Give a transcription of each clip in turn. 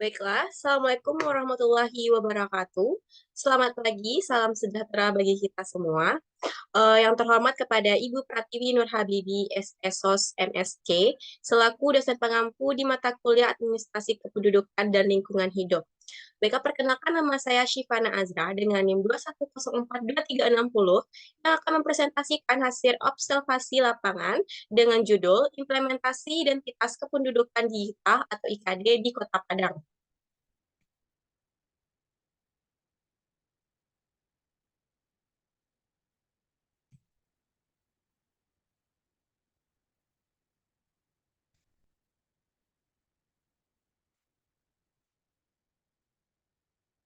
Baiklah, Assalamualaikum warahmatullahi wabarakatuh. Selamat pagi, salam sejahtera bagi kita semua. Yang terhormat kepada Ibu Pratiwi Nur Habibi, SSOS MSc, selaku dosen pengampu di mata kuliah Administrasi Kependudukan dan Lingkungan Hidup. Baiklah, perkenalkan nama saya Syifana Azra dengan NIM 2104230 yang akan mempresentasikan hasil observasi lapangan dengan judul Implementasi Identitas Kependudukan Digital atau IKD di Kota Padang.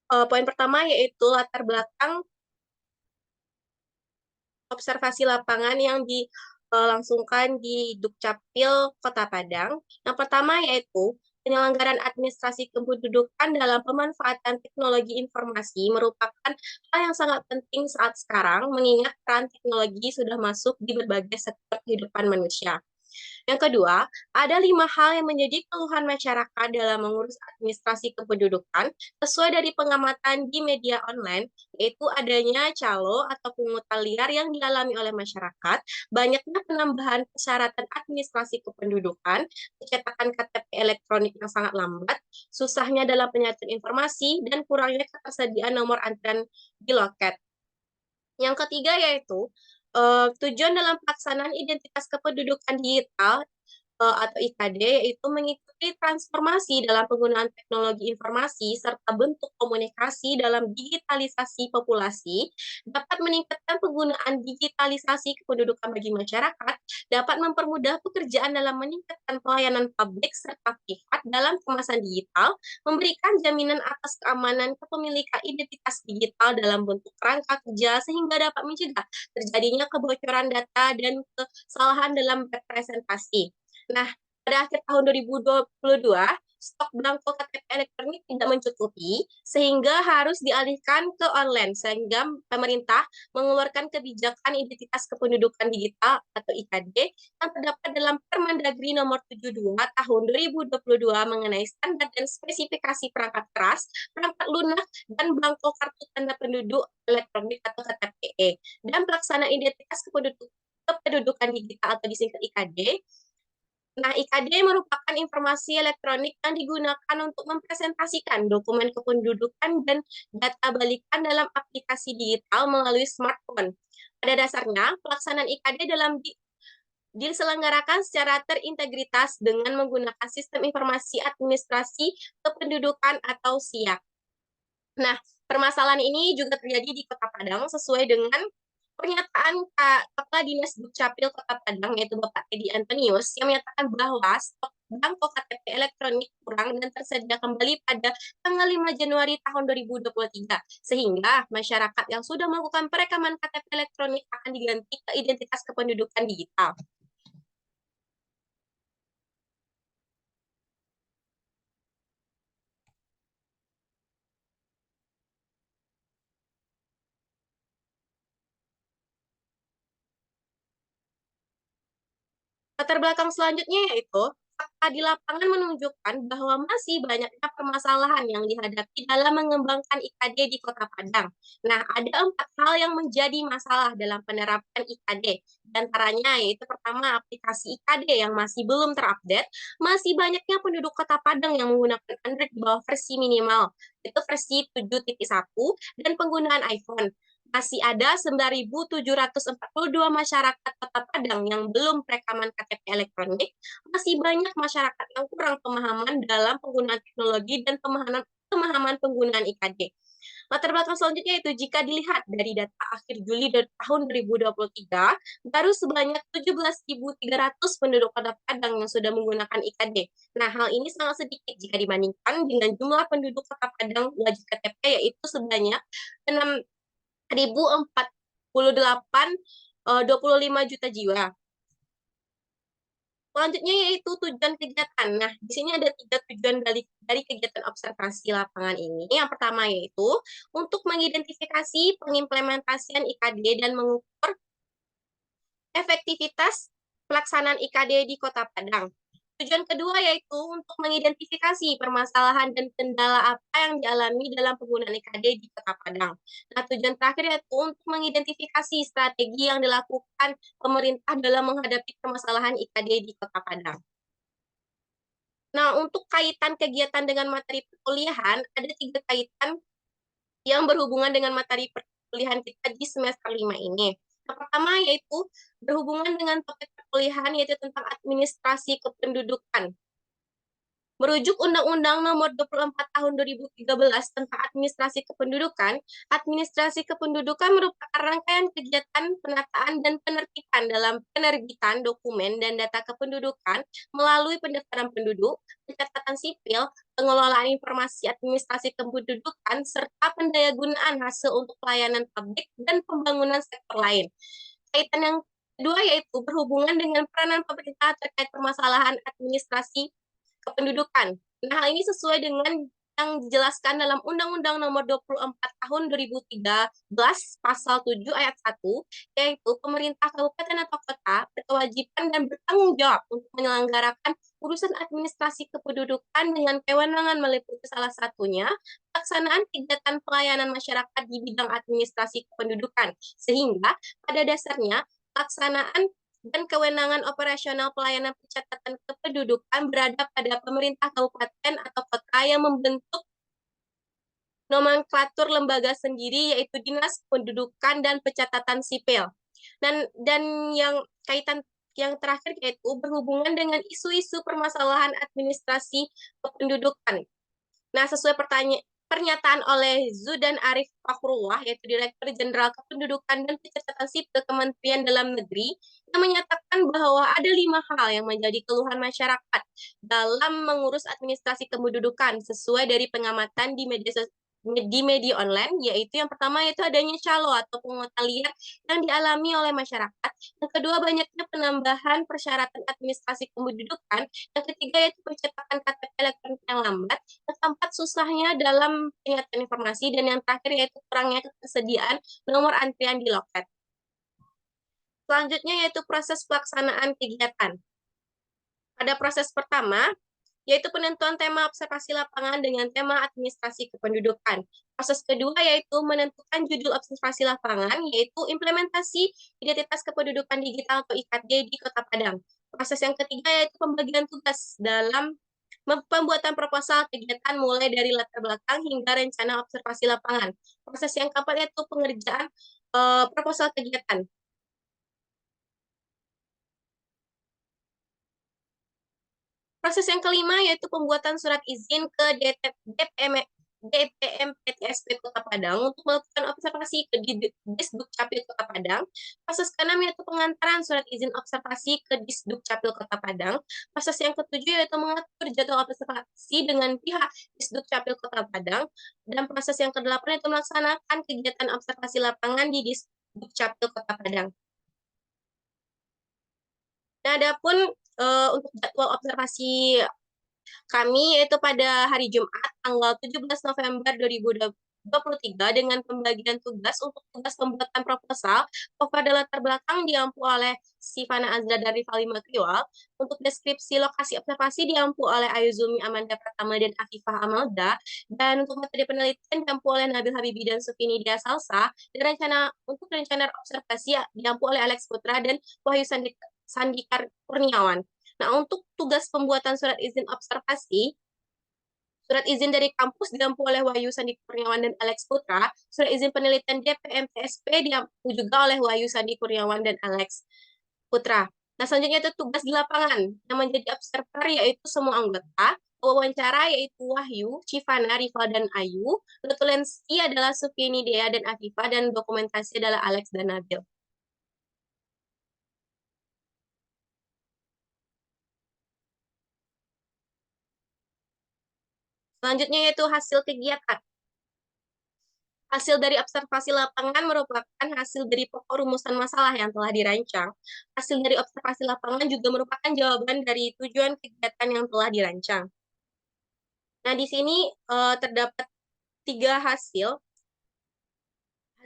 Poin pertama yaitu latar belakang observasi lapangan yang dilangsungkan di Dukcapil Kota Padang. Yang pertama yaitu penyelenggaraan administrasi kependudukan dalam pemanfaatan teknologi informasi merupakan hal yang sangat penting saat sekarang, mengingat peran teknologi sudah masuk di berbagai sektor kehidupan manusia. Yang kedua, ada 5 hal yang menjadi keluhan masyarakat dalam mengurus administrasi kependudukan sesuai dari pengamatan di media online, yaitu adanya calo atau pungutan liar yang dialami oleh masyarakat, banyaknya penambahan persyaratan administrasi kependudukan, pencetakan KTP elektronik yang sangat lambat, susahnya dalam penyatuan informasi, dan kurangnya ketersediaan nomor antrian di loket. Yang ketiga yaitu tujuan dalam pelaksanaan identitas kependudukan digital atau IKD yaitu mengikuti transformasi dalam penggunaan teknologi informasi serta bentuk komunikasi dalam digitalisasi populasi, dapat meningkatkan penggunaan digitalisasi kependudukan bagi masyarakat, dapat mempermudah pekerjaan dalam meningkatkan pelayanan publik serta privat dalam kemasan digital, memberikan jaminan atas keamanan kepemilikan identitas digital dalam bentuk kerangka kerja sehingga dapat mencegah terjadinya kebocoran data dan kesalahan dalam representasi. Nah, pada akhir tahun 2022, stok belangko KTP elektronik tidak mencukupi, sehingga harus dialihkan ke online, sehingga pemerintah mengeluarkan kebijakan identitas kependudukan digital atau IKD yang terdapat dalam Permendagri nomor 72 tahun 2022 mengenai standar dan spesifikasi perangkat keras, perangkat lunak, dan belangko kartu tanda penduduk elektronik atau KTPE, dan pelaksanaan identitas kependudukan digital atau disingkat IKD. Nah, IKD merupakan informasi elektronik yang digunakan untuk mempresentasikan dokumen kependudukan dan data balikan dalam aplikasi digital melalui smartphone. Pada dasarnya, pelaksanaan IKD diselenggarakan secara terintegritas dengan menggunakan sistem informasi administrasi kependudukan atau SIAK. Nah, permasalahan ini juga terjadi di Kota Padang sesuai dengan pernyataan Kepala Dinas Dukcapil Kota Padang, yaitu Bapak Edi Antonius, yang menyatakan bahwa stok belangko KTP elektronik kurang dan tersedia kembali pada tanggal 5 Januari tahun 2023, sehingga masyarakat yang sudah melakukan perekaman KTP elektronik akan diganti ke identitas kependudukan digital. Latar belakang selanjutnya yaitu fakta di lapangan menunjukkan bahwa masih banyaknya permasalahan yang dihadapi dalam mengembangkan IKD di Kota Padang. Nah, ada 4 hal yang menjadi masalah dalam penerapan IKD. Di antaranya yaitu pertama, aplikasi IKD yang masih belum terupdate, masih banyaknya penduduk Kota Padang yang menggunakan Android di bawah versi minimal, itu versi 7.1, dan penggunaan iPhone. Masih ada 9.742 masyarakat Kota Padang yang belum perekaman KTP elektronik, masih banyak masyarakat yang kurang pemahaman dalam penggunaan teknologi dan pemahaman penggunaan IKD. Latar belakang selanjutnya itu jika dilihat dari data akhir Juli tahun 2023, baru sebanyak 17.300 penduduk Kota Padang yang sudah menggunakan IKD. Nah, hal ini sangat sedikit jika dibandingkan dengan jumlah penduduk Kota Padang wajib KTP yaitu sebanyak 6.048 25 juta jiwa. Selanjutnya yaitu tujuan kegiatan. Nah, di sini ada 3 tujuan dari kegiatan observasi lapangan ini. Yang pertama yaitu untuk mengidentifikasi pengimplementasian IKD dan mengukur efektivitas pelaksanaan IKD di Kota Padang. Tujuan kedua yaitu untuk mengidentifikasi permasalahan dan kendala apa yang dialami dalam penggunaan IKD di Kota Padang. Nah, tujuan terakhir yaitu untuk mengidentifikasi strategi yang dilakukan pemerintah dalam menghadapi permasalahan IKD di Kota Padang. Nah, untuk kaitan kegiatan dengan materi perkuliahan, ada 3 kaitan yang berhubungan dengan materi perkuliahan kita di semester 5 ini. Yang pertama yaitu berhubungan dengan topik perkuliahan yaitu tentang administrasi kependudukan. Merujuk Undang-Undang Nomor 24 Tahun 2013 tentang Administrasi Kependudukan merupakan rangkaian kegiatan penataan dan penertiban dalam penerbitan dokumen dan data kependudukan melalui pendaftaran penduduk, pencatatan sipil, pengelolaan informasi administrasi kependudukan, serta pendayagunaan hasil untuk pelayanan publik dan pembangunan sektor lain. Kaitan yang kedua yaitu berhubungan dengan peranan pemerintah terkait permasalahan administrasi kependudukan. Nah, hal ini sesuai dengan yang dijelaskan dalam Undang-Undang Nomor 24 Tahun 2013 Pasal 7 Ayat 1, yaitu pemerintah kabupaten atau kota berkewajiban dan bertanggung jawab untuk menyelenggarakan urusan administrasi kependudukan dengan kewenangan meliputi salah satunya pelaksanaan kegiatan pelayanan masyarakat di bidang administrasi kependudukan, sehingga pada dasarnya pelaksanaan dan kewenangan operasional pelayanan pencatatan kependudukan berada pada pemerintah kabupaten atau kota yang membentuk nomenklatur lembaga sendiri yaitu Dinas Kependudukan dan Pencatatan Sipil. Dan yang kaitan yang terakhir yaitu berhubungan dengan isu-isu permasalahan administrasi kependudukan. Nah, sesuai pernyataan oleh Zudan Arif Fakhrullah, yaitu Direktur Jenderal Kependudukan dan Pencatatan Sipil Kementerian Dalam Negeri, yang menyatakan bahwa ada 5 hal yang menjadi keluhan masyarakat dalam mengurus administrasi kependudukan sesuai dari pengamatan di media online, yaitu yang pertama yaitu adanya calo atau pungutan liar yang dialami oleh masyarakat. Yang kedua, banyaknya penambahan persyaratan administrasi kependudukan. Yang ketiga, yaitu pencetakan KTP elektronik yang lambat. Yang keempat, susahnya dalam penyerapan informasi. Dan yang terakhir, yaitu kurangnya ketersediaan nomor antrian di loket. Selanjutnya, yaitu proses pelaksanaan kegiatan. Pada proses pertama, yaitu penentuan tema observasi lapangan dengan tema administrasi kependudukan. Proses kedua yaitu menentukan judul observasi lapangan, yaitu implementasi identitas kependudukan digital atau IKD di Kota Padang. Proses yang ketiga yaitu pembagian tugas dalam pembuatan proposal kegiatan mulai dari latar belakang hingga rencana observasi lapangan. Proses yang keempat yaitu pengerjaan proposal kegiatan. Proses yang kelima yaitu pembuatan surat izin ke DPM PTSP Kota Padang untuk melakukan observasi ke Disdukcapil Kota Padang. Proses keenam yaitu pengantaran surat izin observasi ke Disdukcapil Kota Padang. Proses yang ketujuh yaitu mengatur jadwal observasi dengan pihak Disdukcapil Kota Padang. Dan proses yang kedelapan yaitu melaksanakan kegiatan observasi lapangan di Disdukcapil Kota Padang. Nah, adapun untuk jadwal observasi kami yaitu pada hari Jumat tanggal 17 November 2023 dengan pembagian tugas untuk tugas pembuatan proposal pada latar belakang diampu oleh Sivana Azra dari Falima Kriwal. Untuk deskripsi lokasi observasi diampu oleh Ayu Zulmi Amanda Pratama dan Afifah Amalda, dan untuk metode penelitian diampu oleh Nabil Habibi dan Sufini Dia Salsa, dan untuk rencana observasi diampu oleh Alex Putra dan Wahyu Sandikar Kurniawan. Nah, untuk tugas pembuatan surat izin observasi, surat izin dari kampus diampu oleh Wahyu Sandi Kurniawan dan Alex Putra. Surat izin penelitian DPM TSP diampu juga oleh Wahyu Sandi Kurniawan dan Alex Putra. Nah, selanjutnya itu tugas di lapangan. Yang menjadi observer yaitu semua anggota. Wawancara yaitu Wahyu, Civana, Rival, dan Ayu. Notulensi adalah Sufini, Dea, dan Afifa. Dan dokumentasi adalah Alex dan Nabil. Selanjutnya yaitu hasil kegiatan. Hasil dari observasi lapangan merupakan hasil dari pokok rumusan masalah yang telah dirancang. Hasil dari observasi lapangan juga merupakan jawaban dari tujuan kegiatan yang telah dirancang. Nah, di sini terdapat 3 hasil.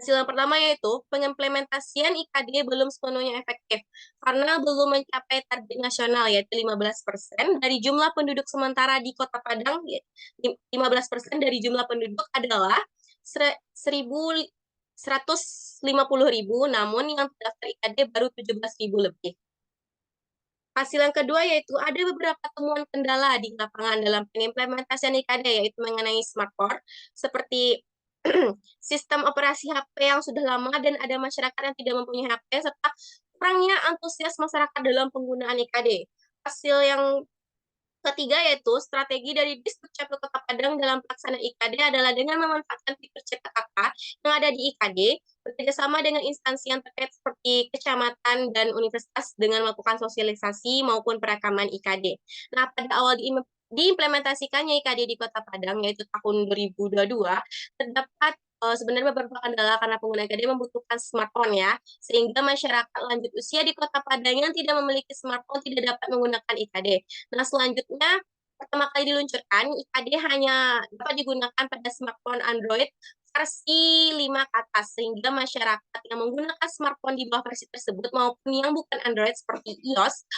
Hasil yang pertama yaitu pengimplementasian IKD belum sepenuhnya efektif karena belum mencapai target nasional yaitu 15% dari jumlah penduduk sementara di Kota Padang. 15% dari jumlah penduduk adalah 150.000, namun yang terdaftar IKD baru 17.000 lebih. Hasil yang kedua yaitu ada beberapa temuan kendala di lapangan dalam pengimplementasian IKD, yaitu mengenai smartphone, seperti sistem operasi HP yang sudah lama dan ada masyarakat yang tidak mempunyai HP, serta kurangnya antusias masyarakat dalam penggunaan IKD. Hasil yang ketiga yaitu strategi dari Disdukcapil Kota Padang dalam pelaksanaan IKD adalah dengan memanfaatkan fitur cetak angka yang ada di IKD, bekerjasama dengan instansi yang terkait seperti kecamatan dan universitas dengan melakukan sosialisasi maupun perekaman IKD. Nah, pada awal diimplementasikannya IKD di Kota Padang, yaitu tahun 2022, terdapat sebenarnya beberapa kendala karena pengguna IKD membutuhkan smartphone ya, sehingga masyarakat lanjut usia di Kota Padang yang tidak memiliki smartphone tidak dapat menggunakan IKD. Nah, selanjutnya pertama kali diluncurkan, IKD hanya dapat digunakan pada smartphone Android versi 5 ke atas, sehingga masyarakat yang menggunakan smartphone di bawah versi tersebut maupun yang bukan Android seperti iOS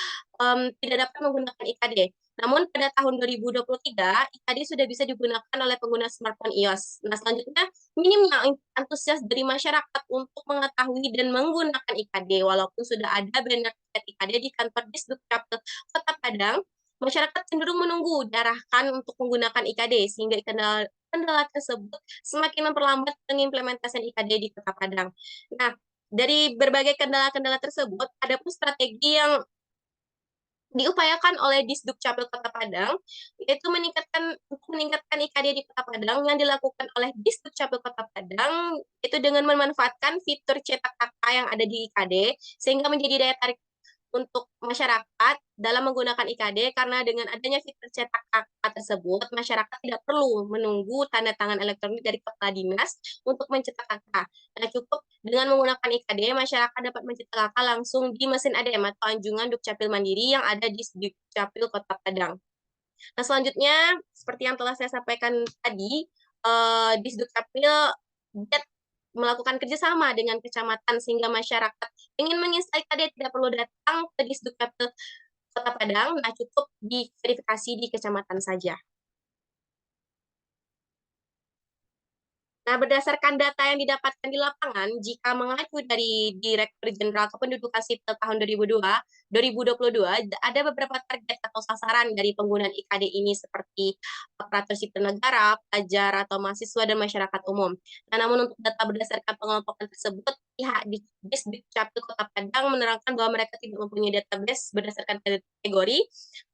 tidak dapat menggunakan IKD. Namun pada tahun 2023, IKD sudah bisa digunakan oleh pengguna smartphone iOS. Nah, selanjutnya, minimnya antusias dari masyarakat untuk mengetahui dan menggunakan IKD. Walaupun sudah ada banner IKD di kantor Disdukcapil Kota Padang, masyarakat cenderung menunggu diarahkan untuk menggunakan IKD, sehingga kendala tersebut semakin memperlambat pengimplementasian IKD di Kota Padang. Nah, dari berbagai kendala-kendala tersebut, ada pun strategi yang diupayakan oleh Disdukcapil Kota Padang, yaitu meningkatkan IKD di Kota Padang yang dilakukan oleh Disdukcapil Kota Padang, itu dengan memanfaatkan fitur cetak angka yang ada di IKD, sehingga menjadi daya tarik untuk masyarakat dalam menggunakan IKD, karena dengan adanya fitur cetak angka tersebut, masyarakat tidak perlu menunggu tanda tangan elektronik dari kepala dinas untuk mencetak angka. Nah, cukup dengan menggunakan IKD, masyarakat dapat mencetak angka langsung di mesin ATM atau anjungan Dukcapil Mandiri yang ada di Dukcapil Kota Padang. Nah, selanjutnya, seperti yang telah saya sampaikan tadi, di Dukcapil melakukan kerjasama dengan kecamatan sehingga masyarakat ingin menginstal IKD tidak perlu datang ke Disdukcapil Kota Padang, nah cukup diverifikasi di kecamatan saja. Nah, berdasarkan data yang didapatkan di lapangan, jika mengacu dari Direktur Jenderal Kependudukan Sipil tahun 2022, ada beberapa target atau sasaran dari penggunaan IKD ini seperti aparatur sipil negara, pelajar atau mahasiswa dan masyarakat umum. Nah, namun untuk data berdasarkan pengelompokan tersebut, pihak di Disdukcapil Kota Padang menerangkan bahwa mereka tidak mempunyai database berdasarkan kategori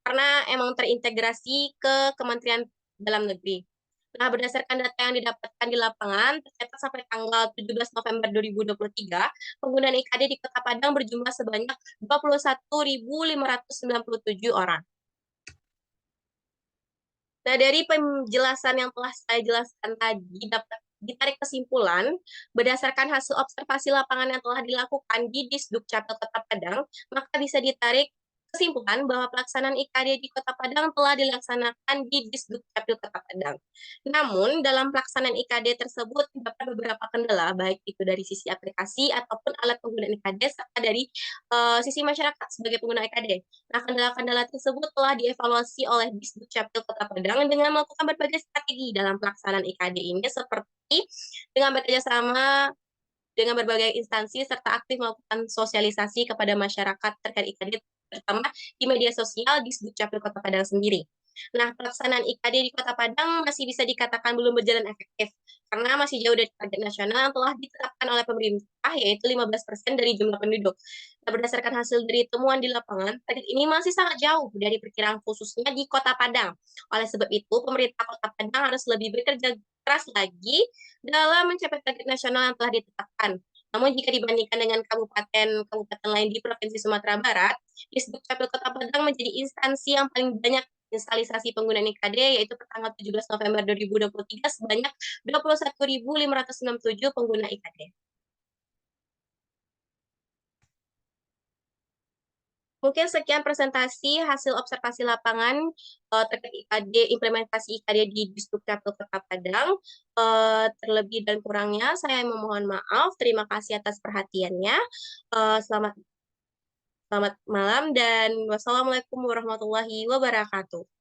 karena emang terintegrasi ke Kementerian Dalam Negeri. Nah, berdasarkan data yang didapatkan di lapangan, tercatat sampai tanggal 17 November 2023, penggunaan IKD di Kota Padang berjumlah sebanyak 21.597 orang. Nah, dari penjelasan yang telah saya jelaskan tadi, dapat ditarik kesimpulan, berdasarkan hasil observasi lapangan yang telah dilakukan di Disdukcapil Kota Padang, maka bisa ditarik kesimpulan bahwa pelaksanaan IKD di Kota Padang telah dilaksanakan di Disdukcapil Kota Padang. Namun, dalam pelaksanaan IKD tersebut terdapat beberapa kendala, baik itu dari sisi aplikasi ataupun alat penggunaan IKD, serta dari sisi masyarakat sebagai pengguna IKD. Nah, kendala-kendala tersebut telah dievaluasi oleh Disdukcapil Kota Padang dengan melakukan berbagai strategi dalam pelaksanaan IKD ini, seperti dengan bekerja sama dengan berbagai instansi serta aktif melakukan sosialisasi kepada masyarakat terkait IKD, terutama di media sosial di Disdukcapil Kota Padang sendiri. Nah, pelaksanaan IKD di Kota Padang masih bisa dikatakan belum berjalan efektif karena masih jauh dari target nasional yang telah ditetapkan oleh pemerintah, yaitu 15% dari jumlah penduduk. Nah, berdasarkan hasil dari temuan di lapangan, target ini masih sangat jauh dari perkiraan khususnya di Kota Padang. Oleh sebab itu, pemerintah Kota Padang harus lebih bekerja keras lagi dalam mencapai target nasional yang telah ditetapkan. Namun jika dibandingkan dengan kabupaten lain di Provinsi Sumatera Barat, Disdukcapil Kota Padang menjadi instansi yang paling banyak instalisasi penggunaan IKD, yaitu pertanggal 17 November 2023 sebanyak 21.567 pengguna IKD. Mungkin sekian presentasi hasil observasi lapangan terkait IKD, implementasi IKD di Disdukcapil Kota Padang. Terlebih dan kurangnya saya memohon maaf. Terima kasih atas perhatiannya. Selamat selamat malam dan wassalamualaikum warahmatullahi wabarakatuh.